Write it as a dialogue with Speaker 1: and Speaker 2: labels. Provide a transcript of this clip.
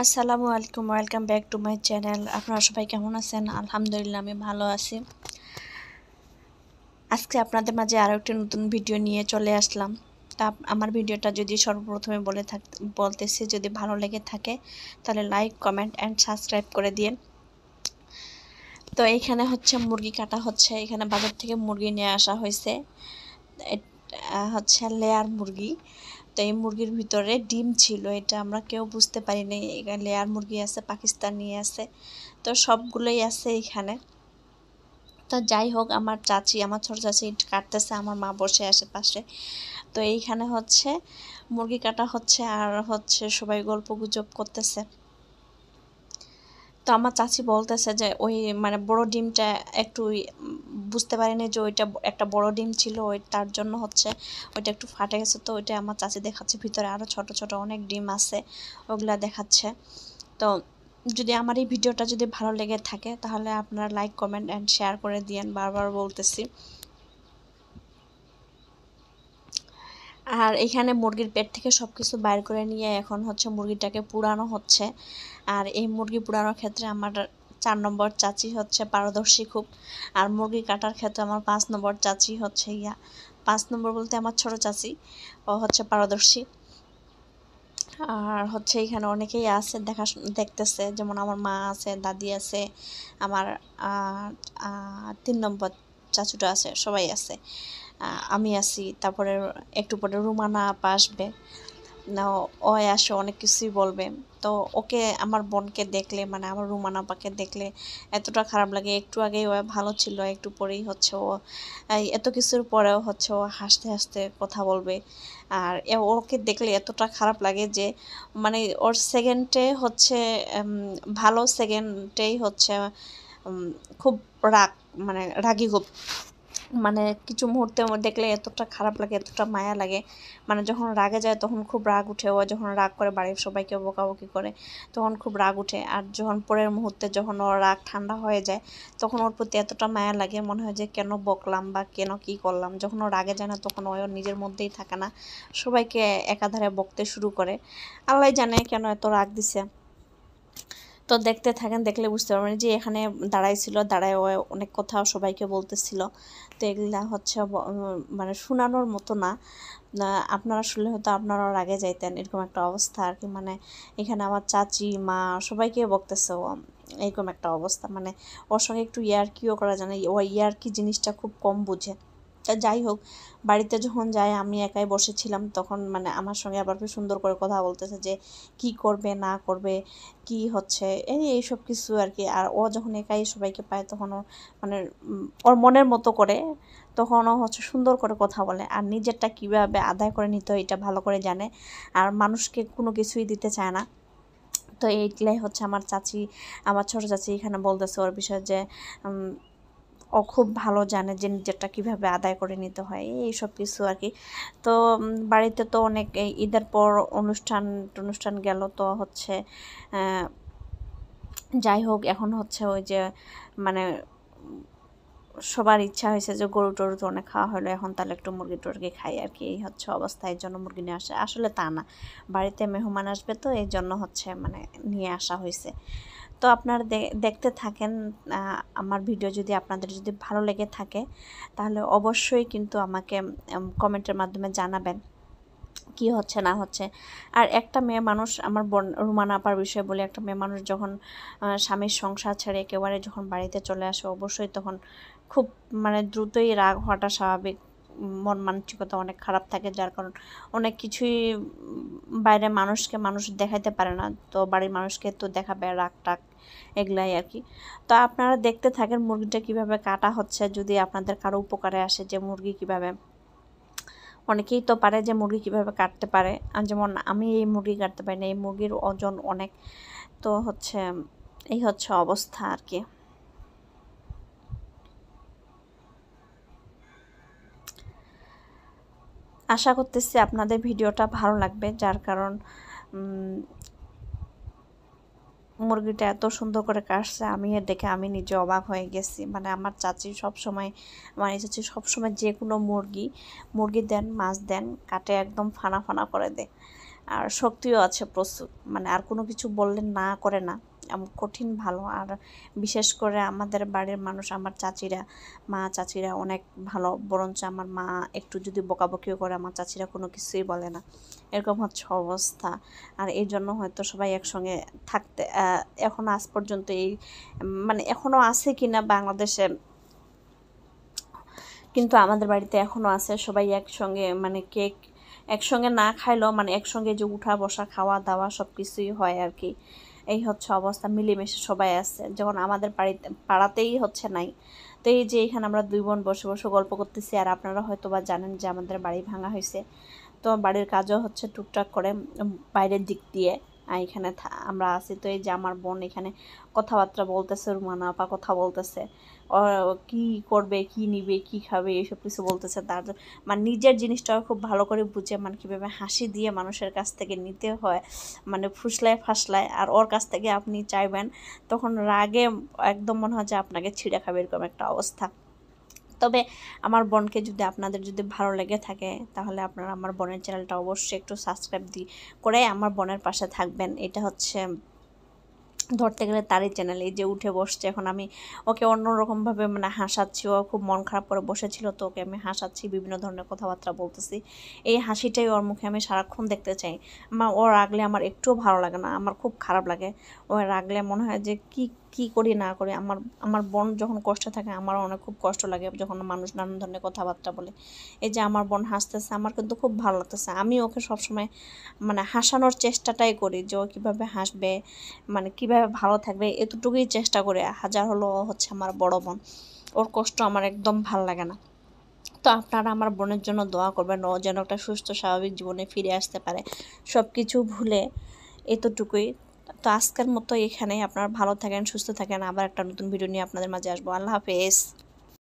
Speaker 1: আসসালামু আলাইকুম, welcome back to my channel. আপনারা সবাই কেমন আছেন? আলহামদুলিল্লাহ আমি ভালো আছি। আজকে আপনাদের মাঝে আরও একটি নতুন ভিডিও নিয়ে চলে আসলাম। তা আমার ভিডিওটা যদি সর্বপ্রথমে বলতেছি যদি ভালো লেগে থাকে তাহলে লাইক, কমেন্ট অ্যান্ড সাবস্ক্রাইব করে দিন। তো এইখানে হচ্ছে মুরগি কাটা হচ্ছে, এখানে বাজার থেকে মুরগি নিয়ে আসা হয়েছে, হচ্ছে লেয়ার মুরগি। তো এই মুরগির ভিতরে ডিম ছিল, এটা আমরা কেউ বুঝতে পারিনি। এখানে লেয়ার মুরগি আছে, পাকিস্তানি আছে, তো সবগুলোই আছে এখানে। তো যাই হোক, আমার ছোট চাচি কাটতেছে, আমার মা বসে আসে পাশে। তো এইখানে হচ্ছে মুরগি কাটা হচ্ছে আর হচ্ছে সবাই গল্প গুজব করতেছে। তো আমার চাচি বলতেছে যে ওই মানে বড় ডিমটা একটু বুঝতে পারিনি যে ওইটা একটা বড় ডিম ছিল, ওই তার জন্য হচ্ছে ওইটা একটু ফাটে গেছে। তো ওইটা আমার চাচি দেখাচ্ছে, ভিতরে আরও ছোট ছোট অনেক ডিম আছে, ওগুলা দেখাচ্ছে। তো যদি আমার এই ভিডিওটা যদি ভালো লেগে থাকে তাহলে আপনারা লাইক, কমেন্ট অ্যান্ড শেয়ার করে দিয়েন, বারবার বলতেছি। আর এখানে মুরগির পেট থেকে সব কিছু বাইর করে নিয়ে এখন হচ্ছে মুরগিটাকে পুড়ানো হচ্ছে। আর এই মুরগি পুড়ানোর ক্ষেত্রে আমার 4 নম্বর চাচি হচ্ছে পারদর্শী খুব। আর মুরগি কাটার ক্ষেত্রে আমার 5 নম্বর চাচি হচ্ছে 5 নম্বর বলতে আমার ছোট চাচি, ও হচ্ছে পারদর্শী। আর হচ্ছে এখানে অনেকেই আছে দেখতেছে, যেমন আমার মা আছে, দাদি আছে, আমার 3 নম্বর চাচুটা আছে, সবাই আছে, আমি আছি। তারপরে একটু পরে রুমানা আপা আসবে, না ও আসে অনেক কিছুই বলবে। তো ওকে, আমার বোনকে দেখলে মানে আমার রুমানা আপাকে দেখলে এতটা খারাপ লাগে। একটু আগেই ও ভালো ছিল, একটু পরেই হচ্ছে ও এত কিছুর পরেও হচ্ছে ও হাসতে হাসতে কথা বলবে। আর ওকে দেখলে এতটা খারাপ লাগে যে মানে ওর সেকেন্ডে হচ্ছে ভালো সেকেন্ডেই হচ্ছে খুব রাগ, মানে রাগী খুব। মানে কিছু মুহূর্তে দেখলে এতটা খারাপ লাগে, এতটা মায়া লাগে। মানে যখন রাগে যায় তখন খুব রাগ উঠে, ও যখন রাগ করে বাড়ির সবাইকে বকাবকি করে তখন খুব রাগ উঠে। আর যখন পরের মুহূর্তে যখন ওর রাগ ঠান্ডা হয়ে যায় তখন ওর প্রতি এতটা মায়া লাগে, মনে হয় যে কেন বকলাম বা কেন কি করলাম। যখন ও রাগে যায় না তখন ও নিজের মধ্যেই থাকে না, সবাইকে একাধারে বকতে শুরু করে। আল্লাহ জানে কেন এত রাগ দিছে। তো দেখতে থাকেন, দেখলে বুঝতে পারবেন যে এখানে দাঁড়ায় ও অনেক কথা সবাইকে বলতেছিল। তো এগুলা হচ্ছে মানে শোনানোর মতো না, আপনারা শুনলে হয়তো আপনারাও রাগে যাইতেন, এরকম একটা অবস্থা আর কি। মানে এখানে আমার চাচি, মা সবাইকে বকতেছে ও, এরকম একটা অবস্থা। মানে ওর সঙ্গে একটু ইয়ার্কিও করা যায় না, ও ইয়ার্কি জিনিসটা খুব কম বুঝে। যাই হোক, বাড়িতে যখন যাই আমি একাই বসেছিলাম, তখন মানে আমার সঙ্গে আবার খুব সুন্দর করে কথা বলতেছে যে কি করবে না করবে, কি হচ্ছে এইসব কিছু আর কি। আর ও যখন একাই সবাইকে পায় তখন ও মানে ওর মনের মতো করে তখন ও হচ্ছে সুন্দর করে কথা বলে, আর নিজেরটা কীভাবে আদায় করে নিতে হয় এটা ভালো করে জানে, আর মানুষকে কোনো কিছুই দিতে চায় না। তো এইগুলাই হচ্ছে আমার ছোটো চাচি এখানে বলতেছে ওর বিষয়ে যে ও খুব ভালো জানে যে নিজেরটা কীভাবে আদায় করে নিতে হয়, এই সব কিছু আর কি। তো বাড়িতে তো অনেক ঈদের পর অনুষ্ঠান গেল, তো হচ্ছে যাই হোক, এখন হচ্ছে ওই যে মানে সবার ইচ্ছা হয়েছে যে গরু টরু তো অনেক খাওয়া হলো, এখন তাহলে একটু মুরগি টুরগি খাই আর কি। এই হচ্ছে অবস্থা, এর জন্য মুরগি নিয়ে আসে। আসলে তা না, বাড়িতে মেহমান আসবে তো এই জন্য হচ্ছে মানে নিয়ে আসা হয়েছে। তো আপনারা দেখতে থাকেন আমার ভিডিও। যদি আপনাদের যদি ভালো লেগে থাকে তাহলে অবশ্যই কিন্তু আমাকে কমেন্টের মাধ্যমে জানাবেন কি হচ্ছে না হচ্ছে। আর একটা মেয়ে মানুষ, আমার বোন রুমানা আপার বিষয়ে বলে, একটা মেয়ে মানুষ যখন স্বামীর সংসার ছেড়ে একেবারে যখন বাড়িতে চলে আসে অবশ্যই তখন খুব মানে দ্রুতই রাগ হওয়াটা স্বাভাবিক। মন মানসিকতা অনেক খারাপ থাকে, যার কারণ অনেক কিছুই বাইরে মানুষ দেখাইতে পারে না, তো বাড়ির মানুষকে তো দেখাবে রাগ টাগ, এগুলাই আর কি। তো আপনারা দেখতে থাকেন মুরগিটা কিভাবে কাটা হচ্ছে, যদি আপনাদের কারো উপকারে আসে যে মুরগি কিভাবে, অনেকেই তো পারে যে মুরগি কিভাবে কাটতে পারে, আর যেমন আমি এই মুরগি কাটতে পারি না, এই মুরগির ওজন অনেক। তো হচ্ছে এই হচ্ছে অবস্থা আর কি। আশা করতেছি আপনাদের ভিডিওটা ভালো লাগবে, যার কারণ মুরগিটা এত সুন্দর করে কাটছে, আমি দেখে আমি নিজে অবাক হয়ে গেছি। মানে আমার চাচি সবসময় যে কোনো মুরগি দেন, মাছ দেন, কাটে একদম ফানা ফানা করে দেয়। আর শক্তিও আছে প্রচুর, মানে আর কোনো কিছু বললে না করে না, এমন কঠিন ভালো। আর বিশেষ করে আমাদের বাড়ির মানুষ, আমার চাচিরা, মা চাচিরা অনেক ভালো, বরঞ্চ আমার মা একটু যদি বকাবকিও করে আমার চাচিরা কোনো কিছুই বলে না, এরকম হচ্ছে অবস্থা। আর এই জন্য হয়তো সবাই একসঙ্গে থাকতে এখনও আজ পর্যন্ত এই মানে এখনও আছে কি না বাংলাদেশে, কিন্তু আমাদের বাড়িতে এখনও আছে সবাই একসঙ্গে, মানে কেক একসঙ্গে না খাইলেও মানে একসঙ্গে যে উঠা বসা খাওয়া দাওয়া সব কিছুই হয় আর কি। এই হচ্ছে অবস্থা, মিলেমিশে সবাই আছে, যখন আমাদের বাড়িতে পাড়াতেই হচ্ছে নাই। তো এই যে এখানে আমরা দুই বোন বসে বসে গল্প করতেছি, আর আপনারা হয়তো বা জানেন যে আমাদের বাড়ি ভাঙা হয়েছে, তো বাড়ির কাজও হচ্ছে টুকটাক করে বাইরের দিক দিয়ে। আর এখানে আমরা আছি, তো এই যে আমার বোন এখানে কথাবার্তা বলতেছে, রুমানা আপা কথা বলতেছে, কি করবে, কি নিবে, কি খাবে, এইসব কিছু বলতেছে। তার মানে নিজের জিনিসটা খুব ভালো করে বুঝে, মানে কীভাবে হাসি দিয়ে মানুষের কাছ থেকে নিতে হয়, মানে ফুসলায় ফাসলায়। আর ওর কাছ থেকে আপনি চাইবেন, তখন রাগে একদম মনে হয় যে আপনাকে ছিঁড়ে খাবে, এরকম একটা অবস্থা। তবে আমার বোনকে যদি আপনাদের যদি ভালো লেগে থাকে, তাহলে আপনারা আমার বোনের চ্যানেলটা অবশ্যই একটু সাবস্ক্রাইব করে আমার বোনের পাশে থাকবেন। এটা হচ্ছে ধরতে গেলে তারই চ্যানেল। এই যে উঠে বসছে, এখন আমি ওকে অন্যরকমভাবে মানে হাসাচ্ছি, ও খুব মন খারাপ করে বসেছিল, তো ওকে আমি হাসাচ্ছি, বিভিন্ন ধরনের কথাবার্তা বলতেছি। এই হাসিটাই ওর মুখে আমি সারাক্ষণ দেখতে চাই। ও রাগলে আমার একটুও ভালো লাগে না, আমার খুব খারাপ লাগে। ও রাগলে মনে হয় যে কি করি না করি। আমার বোন যখন কষ্টে থাকে আমারও অনেক খুব কষ্ট লাগে, যখন মানুষ নানান ধরনের কথাবার্তা বলে। এই যে আমার বোন হাসতেছে, আমার কিন্তু খুব ভালো লাগতেছে। আমি ওকে সবসময় মানে হাসানোর চেষ্টাটাই করি, যে ও কীভাবে হাসবে, মানে কীভাবে ভালো থাকবে, এতটুকুই চেষ্টা করে। হাজার হলো হচ্ছে আমার বড় বোন, ওর কষ্ট আমার একদম ভাল লাগে না। তো আপনারা আমার বোনের জন্য দোয়া করবেন, ও যেন একটা সুস্থ স্বাভাবিক জীবনে ফিরে আসতে পারে, সব কিছু ভুলে। এতটুকুই। তো আজকের মতো এখানেই, আপনারা ভালো থাকেন, সুস্থ থাকেন। আবার একটা নতুন ভিডিও নিয়ে আপনাদের মাঝে আসবো। আল্লাহ হাফেজ।